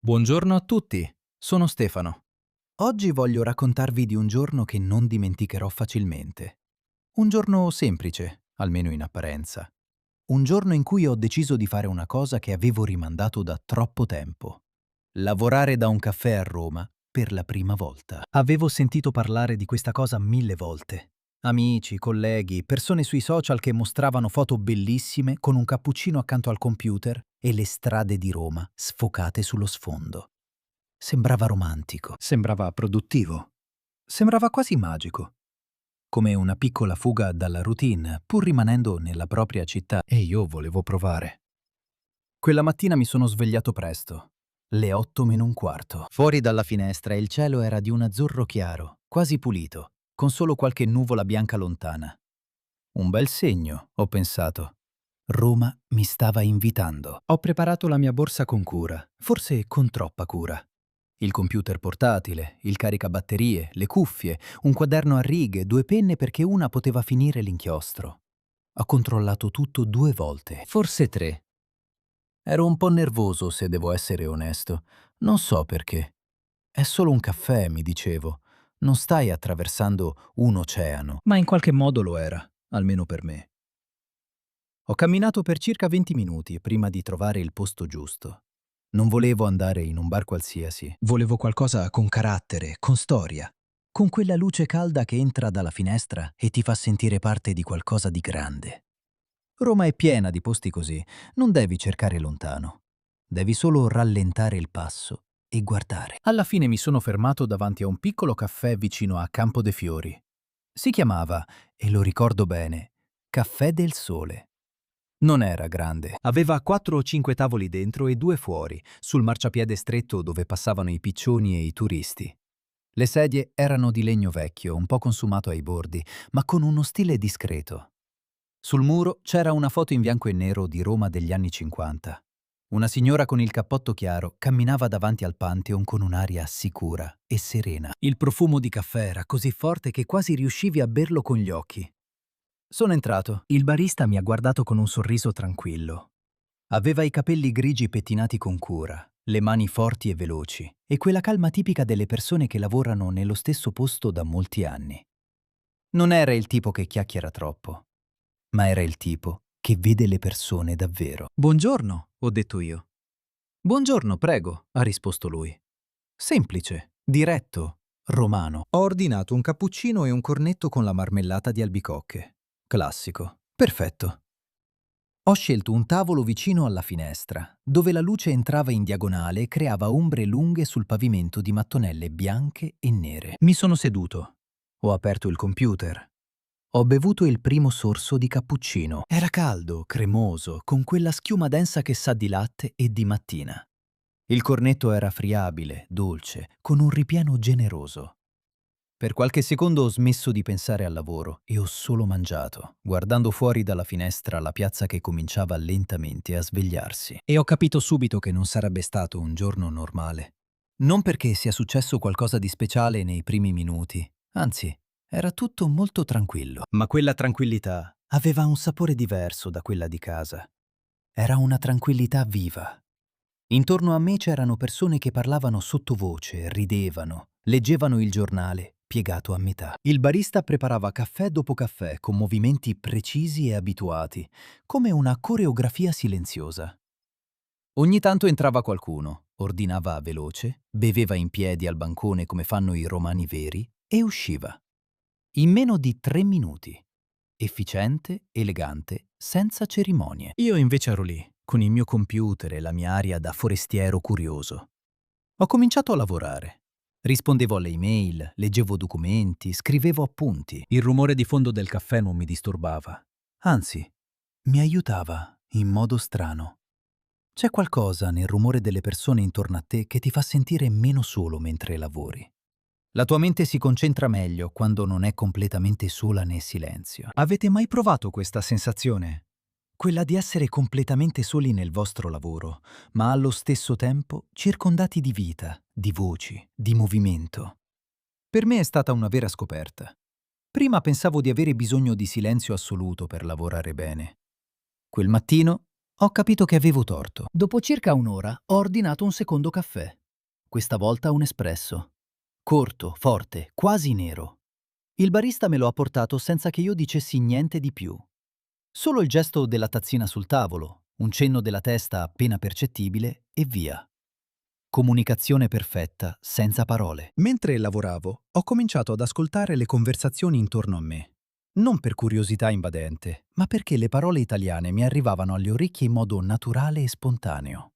Buongiorno a tutti, sono Stefano. Oggi voglio raccontarvi di un giorno che non dimenticherò facilmente. Un giorno semplice, almeno in apparenza. Un giorno in cui ho deciso di fare una cosa che avevo rimandato da troppo tempo. Lavorare da un caffè a Roma per la prima volta. Avevo sentito parlare di questa cosa 1000 volte. Amici, colleghi, persone sui social che mostravano foto bellissime con un cappuccino accanto al computer e le strade di Roma sfocate sullo sfondo. Sembrava romantico, sembrava produttivo, sembrava quasi magico, come una piccola fuga dalla routine, pur rimanendo nella propria città, e io volevo provare. Quella mattina mi sono svegliato presto, le 8 meno un quarto. Fuori dalla finestra il cielo era di un azzurro chiaro, quasi pulito, con solo qualche nuvola bianca lontana. Un bel segno, ho pensato. Roma mi stava invitando. Ho preparato la mia borsa con cura, forse con troppa cura. Il computer portatile, il caricabatterie, le cuffie, un quaderno a righe, 2 penne perché una poteva finire l'inchiostro. Ho controllato tutto 2 volte, forse 3. Ero un po' nervoso, se devo essere onesto. Non so perché. È solo un caffè, mi dicevo. Non stai attraversando un oceano. Ma in qualche modo lo era, almeno per me. Ho camminato per circa 20 minuti prima di trovare il posto giusto. Non volevo andare in un bar qualsiasi. Volevo qualcosa con carattere, con storia. Con quella luce calda che entra dalla finestra e ti fa sentire parte di qualcosa di grande. Roma è piena di posti così. Non devi cercare lontano. Devi solo rallentare il passo e guardare. Alla fine mi sono fermato davanti a un piccolo caffè vicino a Campo de' Fiori. Si chiamava, e lo ricordo bene, Caffè del Sole. Non era grande. Aveva 4 o 5 tavoli dentro e 2 fuori, sul marciapiede stretto dove passavano i piccioni e i turisti. Le sedie erano di legno vecchio, un po' consumato ai bordi, ma con uno stile discreto. Sul muro c'era una foto in bianco e nero di Roma degli anni 50. Una signora con il cappotto chiaro camminava davanti al Pantheon con un'aria sicura e serena. Il profumo di caffè era così forte che quasi riuscivi a berlo con gli occhi. Sono entrato. Il barista mi ha guardato con un sorriso tranquillo. Aveva i capelli grigi pettinati con cura, le mani forti e veloci, e quella calma tipica delle persone che lavorano nello stesso posto da molti anni. Non era il tipo che chiacchiera troppo, ma era il tipo che vede le persone davvero. Buongiorno, ho detto io. Buongiorno, prego, ha risposto lui. Semplice, diretto, romano. Ho ordinato un cappuccino e un cornetto con la marmellata di albicocche. Classico. Perfetto. Ho scelto un tavolo vicino alla finestra, dove la luce entrava in diagonale e creava ombre lunghe sul pavimento di mattonelle bianche e nere. Mi sono seduto. Ho aperto il computer. Ho bevuto il primo sorso di cappuccino. Era caldo, cremoso, con quella schiuma densa che sa di latte e di mattina. Il cornetto era friabile, dolce, con un ripieno generoso. Per qualche secondo ho smesso di pensare al lavoro e ho solo mangiato, guardando fuori dalla finestra la piazza che cominciava lentamente a svegliarsi. E ho capito subito che non sarebbe stato un giorno normale. Non perché sia successo qualcosa di speciale nei primi minuti, anzi, era tutto molto tranquillo. Ma quella tranquillità aveva un sapore diverso da quella di casa. Era una tranquillità viva. Intorno a me c'erano persone che parlavano sottovoce, ridevano, leggevano il giornale, piegato a metà. Il barista preparava caffè dopo caffè con movimenti precisi e abituati, come una coreografia silenziosa. Ogni tanto entrava qualcuno, ordinava veloce, beveva in piedi al bancone come fanno i romani veri e usciva. In meno di 3 minuti. Efficiente, elegante, senza cerimonie. Io invece ero lì, con il mio computer e la mia aria da forestiero curioso. Ho cominciato a lavorare. Rispondevo alle email, leggevo documenti, scrivevo appunti. Il rumore di fondo del caffè non mi disturbava. Anzi, mi aiutava in modo strano. C'è qualcosa nel rumore delle persone intorno a te che ti fa sentire meno solo mentre lavori. La tua mente si concentra meglio quando non è completamente sola nel silenzio. Avete mai provato questa sensazione? Quella di essere completamente soli nel vostro lavoro, ma allo stesso tempo circondati di vita, di voci, di movimento. Per me è stata una vera scoperta. Prima pensavo di avere bisogno di silenzio assoluto per lavorare bene. Quel mattino Ho capito che avevo torto. Dopo circa un'ora ho ordinato un secondo caffè. Questa volta un espresso. Corto, forte, quasi nero. Il barista me lo ha portato senza che io dicessi niente di più. Solo il gesto della tazzina sul tavolo, un cenno della testa appena percettibile e via. Comunicazione perfetta, senza parole. Mentre lavoravo, ho cominciato ad ascoltare le conversazioni intorno a me. Non per curiosità invadente, ma perché le parole italiane mi arrivavano alle orecchie in modo naturale e spontaneo.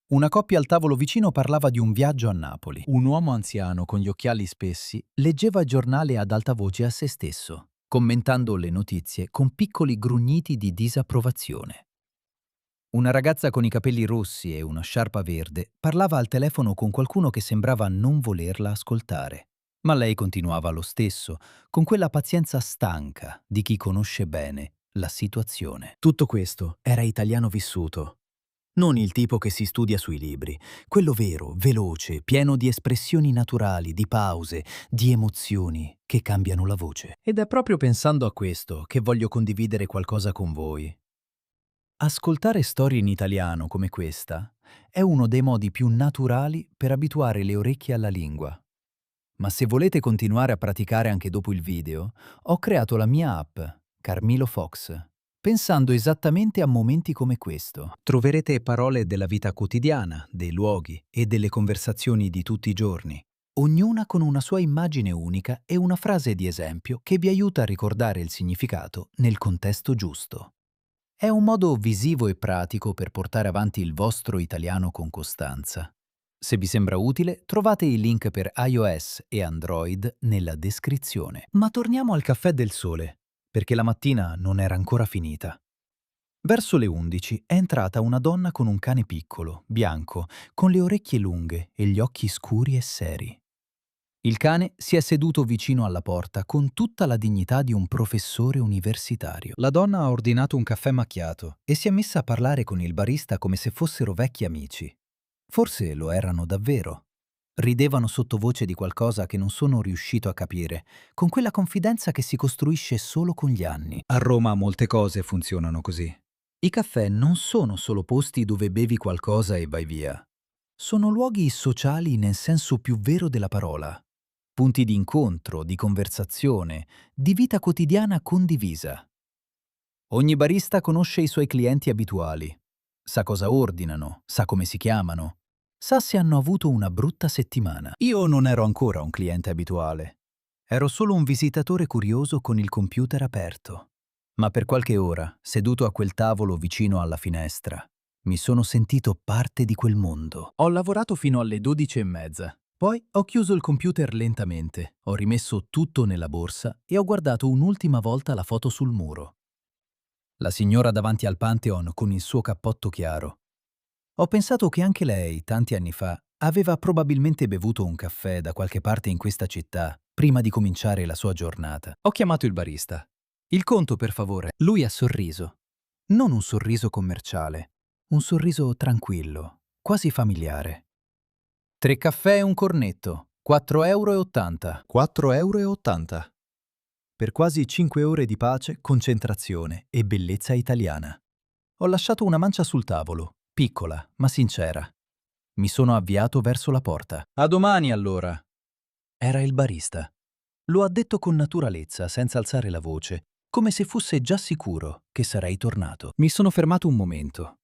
Una coppia al tavolo vicino parlava di un viaggio a Napoli. Un uomo anziano con gli occhiali spessi leggeva il giornale ad alta voce a se stesso, commentando le notizie con piccoli grugniti di disapprovazione. Una ragazza con i capelli rossi e una sciarpa verde parlava al telefono con qualcuno che sembrava non volerla ascoltare. Ma lei continuava lo stesso, con quella pazienza stanca di chi conosce bene la situazione. Tutto questo era italiano vissuto. Non il tipo che si studia sui libri, quello vero, veloce, pieno di espressioni naturali, di pause, di emozioni che cambiano la voce. Ed è proprio pensando a questo che voglio condividere qualcosa con voi. Ascoltare storie in italiano come questa è uno dei modi più naturali per abituare le orecchie alla lingua. Ma se volete continuare a praticare anche dopo il video, ho creato la mia app, Carmilo Fox, pensando esattamente a momenti come questo. Troverete parole della vita quotidiana, dei luoghi e delle conversazioni di tutti i giorni, ognuna con una sua immagine unica e una frase di esempio che vi aiuta a ricordare il significato nel contesto giusto. È un modo visivo e pratico per portare avanti il vostro italiano con costanza. Se vi sembra utile, trovate i link per iOS e Android nella descrizione. Ma torniamo al caffè del sole, perché la mattina non era ancora finita. Verso le 11 è entrata una donna con un cane piccolo, bianco, con le orecchie lunghe e gli occhi scuri e seri. Il cane si è seduto vicino alla porta con tutta la dignità di un professore universitario. La donna ha ordinato un caffè macchiato e si è messa a parlare con il barista come se fossero vecchi amici. Forse lo erano davvero. Ridevano sottovoce di qualcosa che non sono riuscito a capire, con quella confidenza che si costruisce solo con gli anni. A Roma molte cose funzionano così. I caffè non sono solo posti dove bevi qualcosa e vai via. Sono luoghi sociali nel senso più vero della parola. Punti di incontro, di conversazione, di vita quotidiana condivisa. Ogni barista conosce i suoi clienti abituali, sa cosa ordinano, sa come si chiamano, sa se hanno avuto una brutta settimana. Io non ero ancora un cliente abituale, ero solo un visitatore curioso con il computer aperto. Ma per qualche ora, seduto a quel tavolo vicino alla finestra, mi sono sentito parte di quel mondo. Ho lavorato fino alle 12:30. Poi ho chiuso il computer lentamente, ho rimesso tutto nella borsa e ho guardato un'ultima volta la foto sul muro. La signora davanti al Pantheon con il suo cappotto chiaro. Ho pensato che anche lei, tanti anni fa, aveva probabilmente bevuto un caffè da qualche parte in questa città prima di cominciare la sua giornata. Ho chiamato il barista. Il conto, per favore. Lui ha sorriso. Non un sorriso commerciale, un sorriso tranquillo, quasi familiare. 3 caffè e un cornetto, 4,80 €. 4,80 €. Per quasi 5 ore di pace, concentrazione e bellezza italiana. Ho lasciato una mancia sul tavolo, piccola ma sincera. Mi sono avviato verso la porta. A domani allora. Era il barista. Lo ha detto con naturalezza, senza alzare la voce, come se fosse già sicuro che sarei tornato. Mi sono fermato un momento.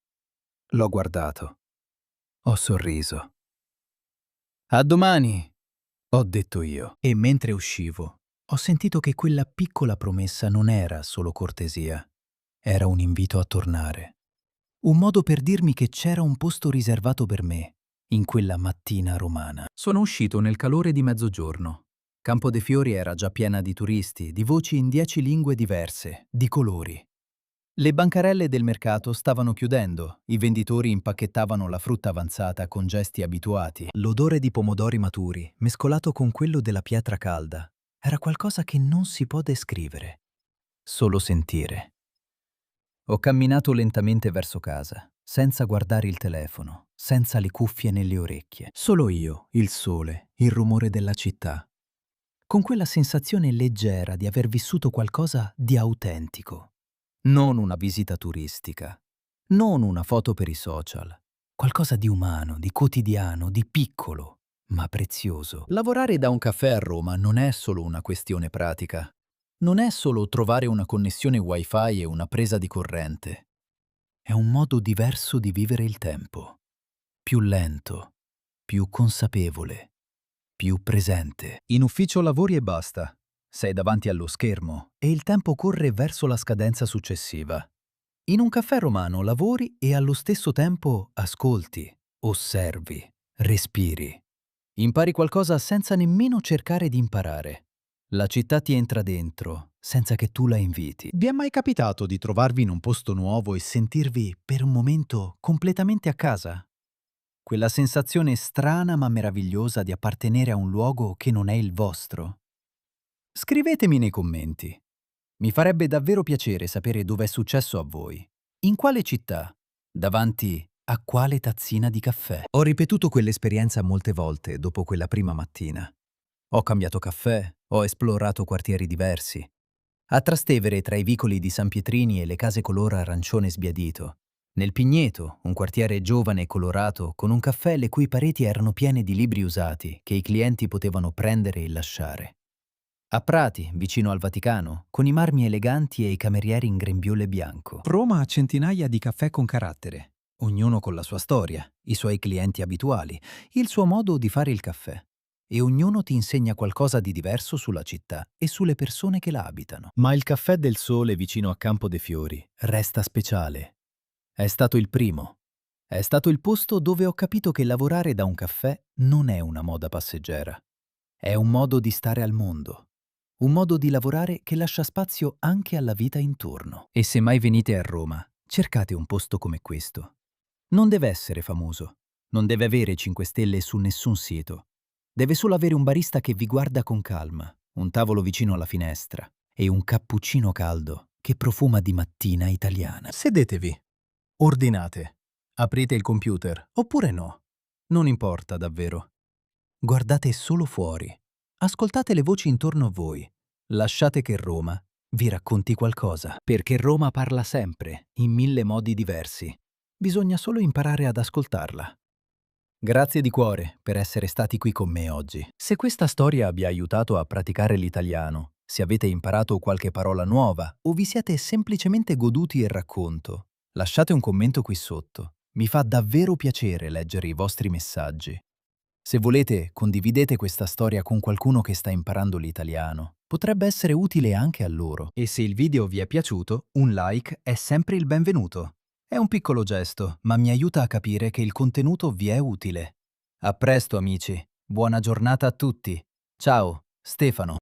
L'ho guardato. Ho sorriso. A domani, ho detto io. E mentre uscivo, ho sentito che quella piccola promessa non era solo cortesia, era un invito a tornare. Un modo per dirmi che c'era un posto riservato per me in quella mattina romana. Sono uscito nel calore di mezzogiorno. Campo dei Fiori era già piena di turisti, di voci in 10 lingue diverse, di colori. Le bancarelle del mercato stavano chiudendo, i venditori impacchettavano la frutta avanzata con gesti abituati. L'odore di pomodori maturi, mescolato con quello della pietra calda, era qualcosa che non si può descrivere, solo sentire. Ho camminato lentamente verso casa, senza guardare il telefono, senza le cuffie nelle orecchie. Solo io, il sole, il rumore della città. Con quella sensazione leggera di aver vissuto qualcosa di autentico. Non una visita turistica, Non una foto per i social. Qualcosa di umano, di quotidiano, di piccolo, ma prezioso. Lavorare da un caffè a Roma non è solo una questione pratica. Non è solo trovare una connessione wifi e una presa di corrente. È un modo diverso di vivere il tempo. Più lento, più consapevole, più presente. In ufficio lavori e basta. Sei davanti allo schermo e il tempo corre verso la scadenza successiva. In un caffè romano lavori e allo stesso tempo ascolti, osservi, respiri. Impari qualcosa senza nemmeno cercare di imparare. La città ti entra dentro, senza che tu la inviti. Vi è mai capitato di trovarvi in un posto nuovo e sentirvi per un momento completamente a casa? Quella sensazione strana ma meravigliosa di appartenere a un luogo che non è il vostro? Scrivetemi nei commenti. Mi farebbe davvero piacere sapere dove è successo a voi. In quale città? Davanti a quale tazzina di caffè? Ho ripetuto quell'esperienza molte volte dopo quella prima mattina. Ho cambiato caffè, ho esplorato quartieri diversi. A Trastevere, tra i vicoli di San Pietrini e le case color arancione sbiadito. Nel Pigneto, un quartiere giovane e colorato, con un caffè le cui pareti erano piene di libri usati che i clienti potevano prendere e lasciare. A Prati, vicino al Vaticano, con i marmi eleganti e i camerieri in grembiule bianco. Roma ha centinaia di caffè con carattere, ognuno con la sua storia, i suoi clienti abituali, il suo modo di fare il caffè. E ognuno ti insegna qualcosa di diverso sulla città e sulle persone che la abitano. Ma il Caffè del Sole vicino a Campo dei Fiori resta speciale. È stato il primo. È stato il posto dove ho capito che lavorare da un caffè non è una moda passeggera. È un modo di stare al mondo. Un modo di lavorare che lascia spazio anche alla vita intorno. E se mai venite a Roma, cercate un posto come questo. Non deve essere famoso. Non deve avere 5 stelle su nessun sito. Deve solo avere un barista che vi guarda con calma, un tavolo vicino alla finestra e un cappuccino caldo che profuma di mattina italiana. Sedetevi. Ordinate. Aprite il computer, oppure no. Non importa davvero. Guardate solo fuori. Ascoltate le voci intorno a voi. Lasciate che Roma vi racconti qualcosa. Perché Roma parla sempre, in 1000 modi diversi. Bisogna solo imparare ad ascoltarla. Grazie di cuore per essere stati qui con me oggi. Se questa storia vi ha aiutato a praticare l'italiano, se avete imparato qualche parola nuova o vi siete semplicemente goduti il racconto, lasciate un commento qui sotto. Mi fa davvero piacere leggere i vostri messaggi. Se volete, condividete questa storia con qualcuno che sta imparando l'italiano. Potrebbe essere utile anche a loro. E se il video vi è piaciuto, un like è sempre il benvenuto. È un piccolo gesto, ma mi aiuta a capire che il contenuto vi è utile. A presto, amici. Buona giornata a tutti. Ciao, Stefano.